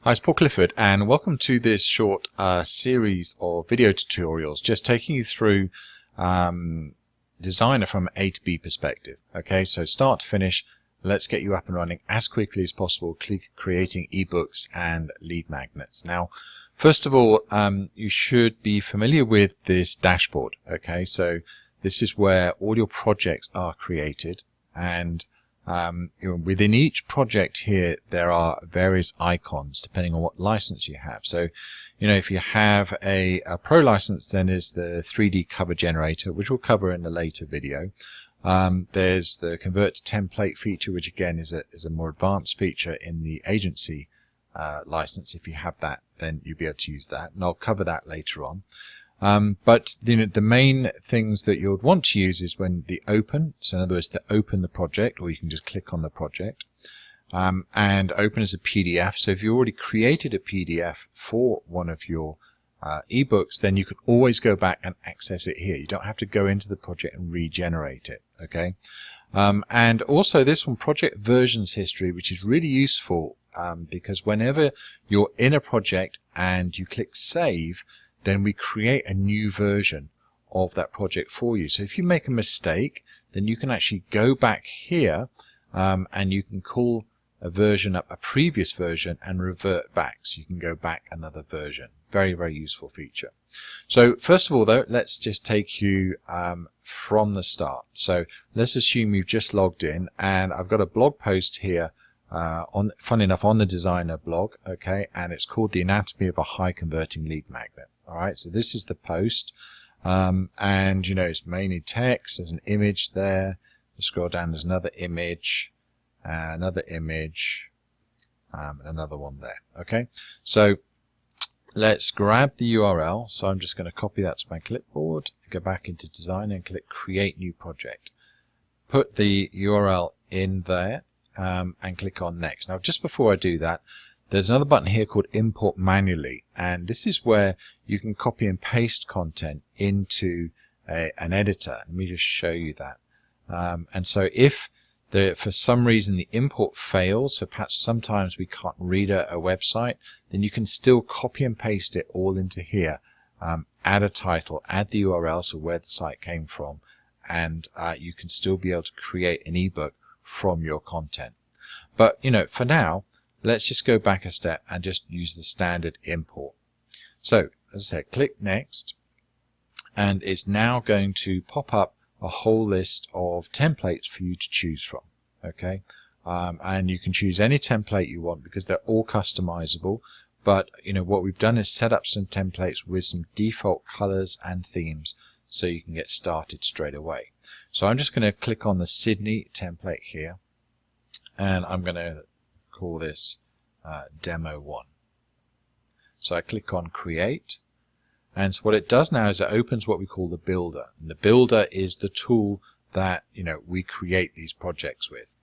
Hi, it's Paul Clifford, and welcome to this short series of video tutorials, just taking you through Designer from A to B perspective. Okay, so start to finish, let's get you up and running as quickly as possible, creating ebooks and lead magnets. Now, first of all, you should be familiar with this dashboard. Okay, so this is where all your projects are created, and within each project here there are various icons depending on what license you have. So if you have a pro license, then there's the 3D cover generator, which we'll cover in a later video. There's the convert to template feature, which again is a more advanced feature in the agency license. If you have that, then you'll be able to use that, and I'll cover that later on. But the main things that you would want to use is when the open, so in other words to open the project, or you can just click on the project, and open as a PDF. So if you already created a PDF for one of your ebooks, then you can always go back and access it here. You don't have to go into the project and regenerate it. Okay, and also this one, project versions history, which is really useful because whenever you're in a project and you click save, then we create a new version of that project for you. So if you make a mistake, then you can actually go back here and you can call a version up, a previous version, and revert back. So you can go back another version. Very, very useful feature. So first of all, though, let's just take you from the start. So let's assume you've just logged in, and I've got a blog post here fun enough, on the Designer blog, okay, and it's called The Anatomy of a High Converting Lead Magnet. Alright, so this is the post, and it's mainly text. There's an image there. You scroll down, there's another image, and another one there. Okay, so let's grab the URL. So I'm just going to copy that to my clipboard, go back into Designer and click Create New Project. Put the URL in there and click on Next. Now, just before I do that, there's another button here called Import Manually, and this is where you can copy and paste content into an editor. Let me just show you that. And so if for some reason the import fails, so perhaps sometimes we can't read a website, then you can still copy and paste it all into here. Add a title, add the URL, so where the site came from, and you can still be able to create an ebook from your content. But for now, let's just go back a step and just use the standard import. So, as I said, click Next, and it's now going to pop up a whole list of templates for you to choose from. Okay, and you can choose any template you want because they're all customizable. But what we've done is set up some templates with some default colors and themes, so you can get started straight away. So I'm just going to click on the Sydney template here, and I'm going to call this Demo 1. So I click on Create, and so what it does now is it opens what we call the Builder. And the Builder is the tool that we create these projects with.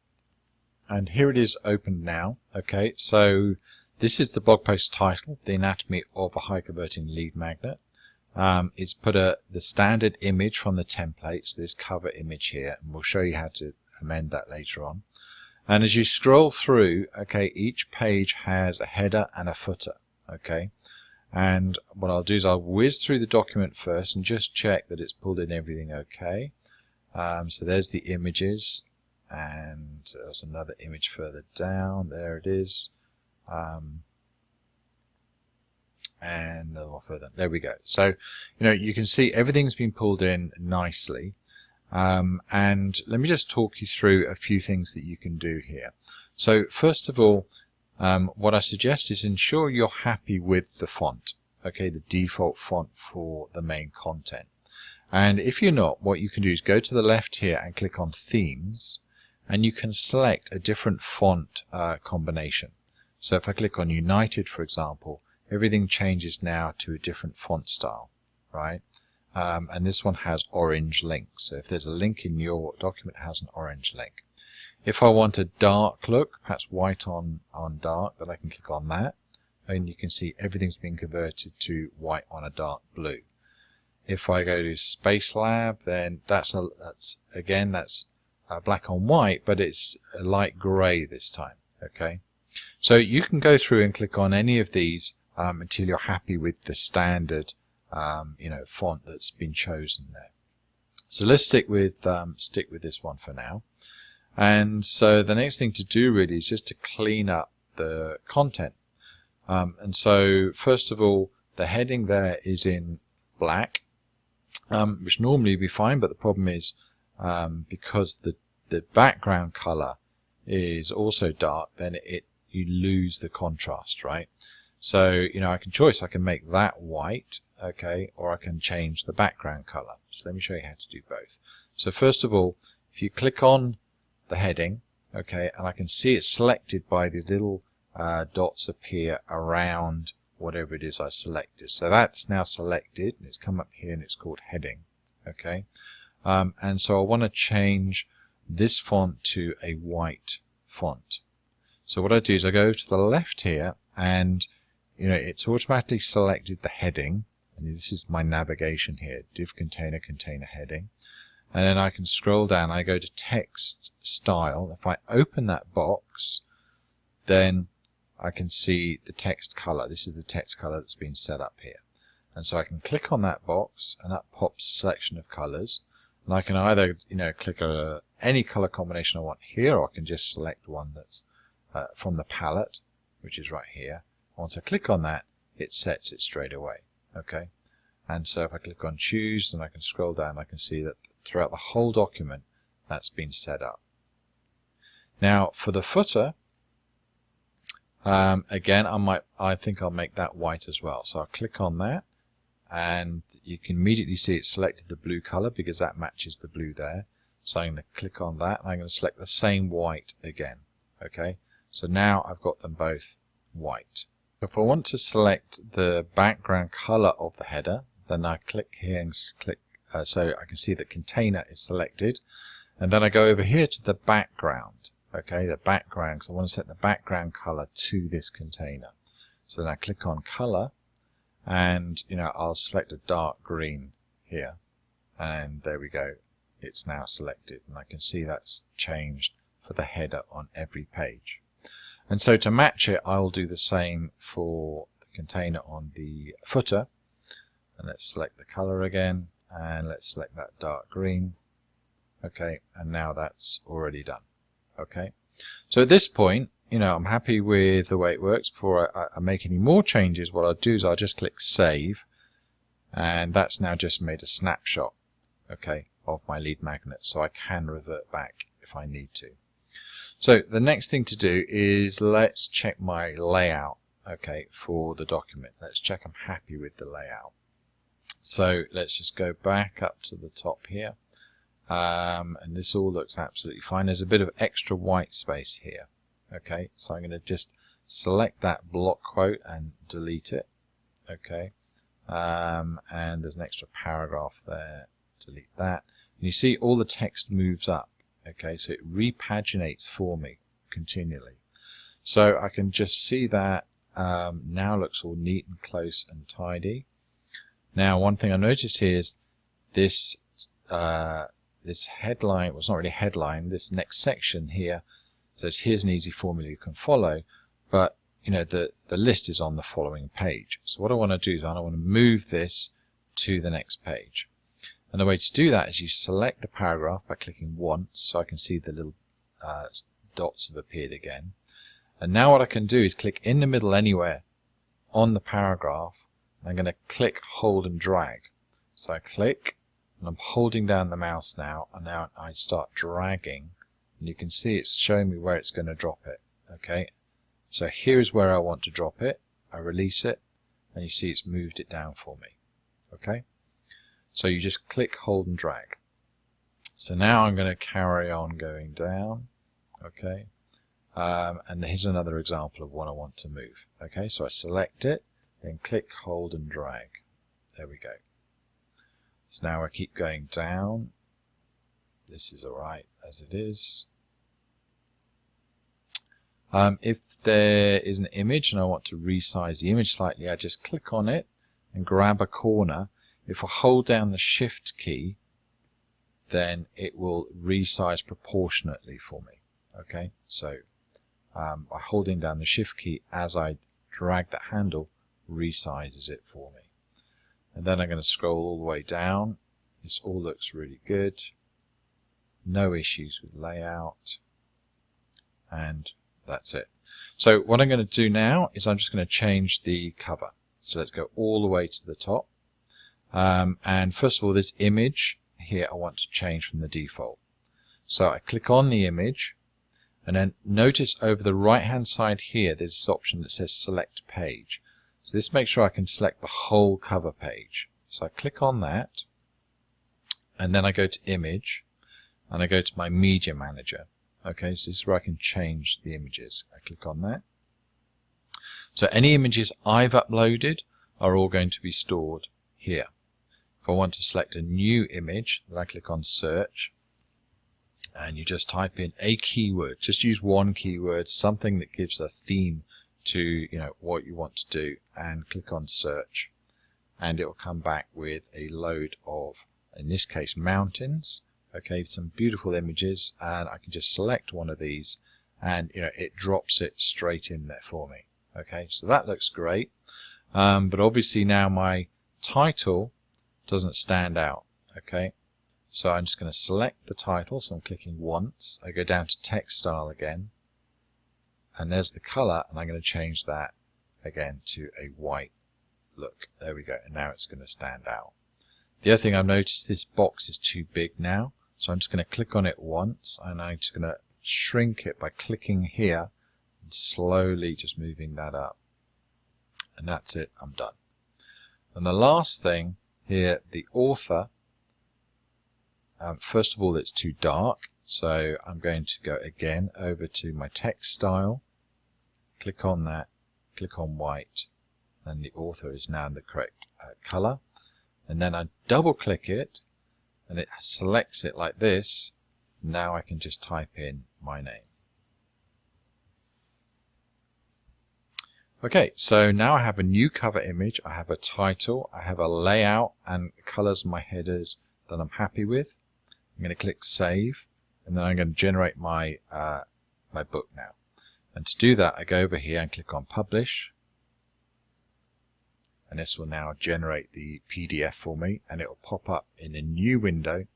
And here it is opened now. Okay, so this is the blog post title, The Anatomy of a High Converting Lead Magnet. It's put the standard image from the templates, this cover image here, and we'll show you how to amend that later on. And as you scroll through, okay, each page has a header and a footer. Okay, and what I'll do is I'll whiz through the document first and just check that it's pulled in everything okay. So there's the images, and there's another image further down. There it is. And another one further. There we go. So you can see everything's been pulled in nicely. And let me just talk you through a few things that you can do here. So first of all, what I suggest is ensure you're happy with the font, okay, the default font for the main content. And if you're not, what you can do is go to the left here and click on Themes, and you can select a different font combination. So if I click on United, for example, everything changes now to a different font style, right? And this one has orange links. So if there's a link in your document, it has an orange link. If I want a dark look, perhaps white on dark, then I can click on that, and you can see everything's been converted to white on a dark blue. If I go to Space Lab, then that's black on white, but it's a light gray this time. Okay, So you can go through and click on any of these until you're happy with the standard font that's been chosen there. So let's stick with this one for now. And so the next thing to do really is just to clean up the content. And so first of all, the heading there is in black, which normally would be fine, but the problem is because the background color is also dark, then you lose the contrast, right? So I can make that white, okay, or I can change the background color. So let me show you how to do both. So first of all, if you click on the heading, okay, and I can see it's selected by these little dots appear around whatever it is I selected. So that's now selected, and it's come up here and it's called heading, okay. And so I want to change this font to a white font. So what I do is I go to the left here, and it's automatically selected the heading, and this is my navigation here, div container heading. And then I can scroll down, I go to text style. If I open that box, then I can see the text color. This is the text color that's been set up here. And so I can click on that box, and that pops a selection of colors. And I can either click any color combination I want here, or I can just select one that's from the palette, which is right here. Once I click on that, it sets it straight away, okay. And so if I click on choose, then I can scroll down, I can see that throughout the whole document that's been set up. Now for the footer, again I think I'll make that white as well. So I'll click on that, and you can immediately see it selected the blue color because that matches the blue there. So I'm going to click on that, and I'm going to select the same white again, okay. So now I've got them both white. If I want to select the background color of the header, then I click here and click so I can see that container is selected, and then I go over here to the background, okay, the background, because I want to set the background color to this container. So then I click on color, and I'll select a dark green here, and there we go, it's now selected, and I can see that's changed for the header on every page. And so to match it, I'll do the same for the container on the footer. And let's select the color again, and let's select that dark green. Okay, and now that's already done. Okay, so at this point, I'm happy with the way it works. Before I make any more changes, what I'll do is I'll just click save, and that's now just made a snapshot, okay, of my lead magnet, so I can revert back if I need to. So the next thing to do is let's check my layout, okay, for the document. Let's check I'm happy with the layout. So let's just go back up to the top here, and this all looks absolutely fine. There's a bit of extra white space here, okay, so I'm going to just select that block quote and delete it, okay, and there's an extra paragraph there, delete that. And you see all the text moves up. Okay, so it repaginates for me continually. So I can just see that now looks all neat and close and tidy. Now one thing I noticed here is this this headline, well, it's not really a headline, this next section here says here's an easy formula you can follow, but the list is on the following page. So what I want to do is I want to move this to the next page. And the way to do that is you select the paragraph by clicking once, so I can see the little dots have appeared again. And now what I can do is click in the middle anywhere on the paragraph. I'm going to click, hold and drag. So I click, and I'm holding down the mouse now, and now I start dragging, and you can see it's showing me where it's going to drop it. Okay, so here's where I want to drop it. I release it, and you see it's moved it down for me. Okay. So you just click, hold and drag. So now I'm going to carry on going down, okay, and here's another example of what I want to move. Okay, so I select it, then click, hold and drag. There we go. So now I keep going down. This is alright as it is. If there is an image and I want to resize the image slightly, I just click on it and grab a corner. If I hold down the shift key, then it will resize proportionately for me. Okay, so by holding down the shift key as I drag that handle, resizes it for me. And then I'm going to scroll all the way down. This all looks really good. No issues with layout. And that's it. So what I'm going to do now is I'm just going to change the cover. So let's go all the way to the top. And first of all, this image here I want to change from the default. So I click on the image, and then notice over the right hand side here there's this option that says select page. So this makes sure I can select the whole cover page. So I click on that, and then I go to image, and I go to my media manager. Okay, so this is where I can change the images. I click on that. So any images I've uploaded are all going to be stored here. If I want to select a new image, then I click on search, and you just type in a keyword. Just use one keyword, something that gives a theme to what you want to do, and click on search, and it will come back with a load of, in this case, mountains. Okay, some beautiful images, and I can just select one of these, and it drops it straight in there for me. Okay, so that looks great, but obviously now my title doesn't stand out. Okay, so I'm just going to select the title, so I'm clicking once. I go down to text style again, and there's the color, and I'm going to change that again to a white look. There we go, and now it's going to stand out. The other thing I've noticed, this box is too big now, so I'm just going to click on it once, and I'm just going to shrink it by clicking here and slowly just moving that up, and that's it, I'm done. And the last thing here, the author, first of all it's too dark, so I'm going to go again over to my text style, click on that, click on white, and the author is now in the correct color, and then I double click it and it selects it like this. Now I can just type in my name. Okay, so now I have a new cover image, I have a title, I have a layout and colors of my headers that I'm happy with. I'm going to click save, and then I'm going to generate my my book now. And to do that, I go over here and click on publish, and this will now generate the PDF for me, and it will pop up in a new window,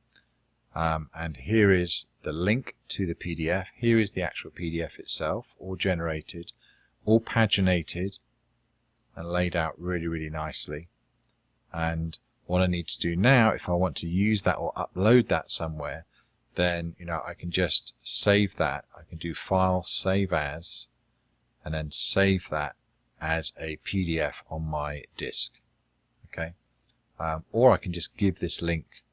and here is the link to the PDF. Here is the actual PDF itself, all generated, all paginated and laid out really nicely. And what I need to do now, if I want to use that or upload that somewhere, then I can just save that. I can do file, save as, and then save that as a PDF on my disk. Okay, or I can just give this link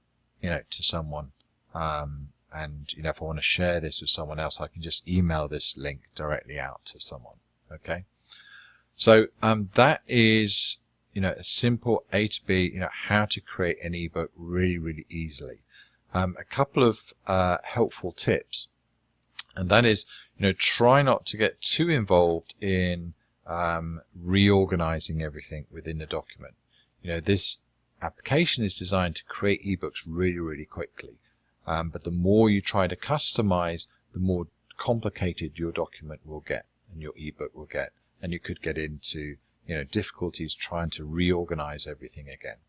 to someone, and if I want to share this with someone else, I can just email this link directly out to someone. Okay, so that is a simple A to B, how to create an ebook really easily. A couple of helpful tips, and that is, try not to get too involved in reorganizing everything within the document. This application is designed to create ebooks really quickly, but the more you try to customize, the more complicated your document will get and your ebook will get, and you could get into difficulties trying to reorganize everything again.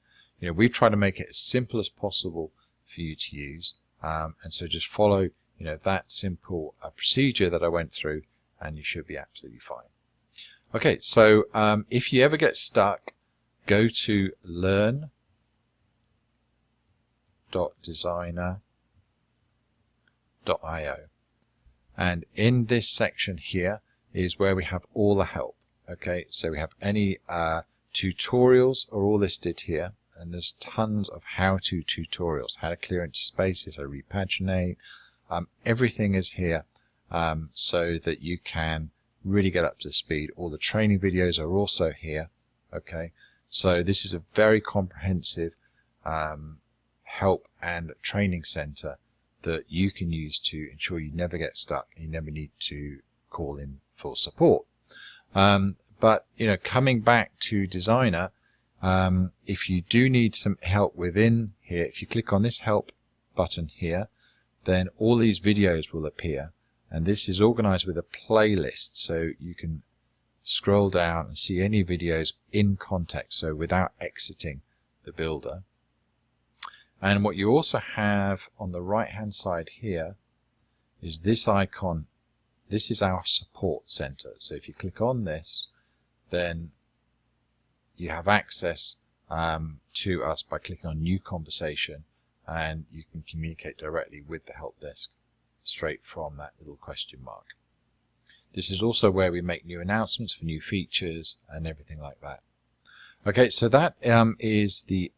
We've tried to make it as simple as possible for you to use, and so just follow that simple procedure that I went through, and you should be absolutely fine. Okay, so if you ever get stuck, go to learn.designer.io, and in this section here is where we have all the help. Okay, so we have any tutorials are all listed here, and there's tons of how-to tutorials, how to clear empty spaces, how to repaginate. Everything is here, so that you can really get up to speed. All the training videos are also here. Okay, so this is a very comprehensive help and training center that you can use to ensure you never get stuck and you never need to call in for support. But coming back to Designer, if you do need some help within here, if you click on this help button here, then all these videos will appear, and this is organized with a playlist, so you can scroll down and see any videos in context, so without exiting the builder. And what you also have on the right hand side here is this icon. This is our support center. So if you click on this, then you have access to us by clicking on New Conversation, and you can communicate directly with the help desk straight from that little question mark. This is also where we make new announcements for new features and everything like that. Okay, so that is the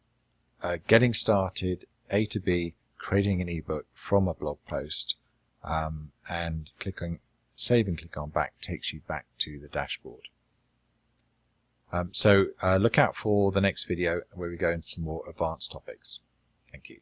getting started A to B, creating an ebook from a blog post, and clicking save and click on back takes you back to the dashboard. So look out for the next video where we go into some more advanced topics. Thank you.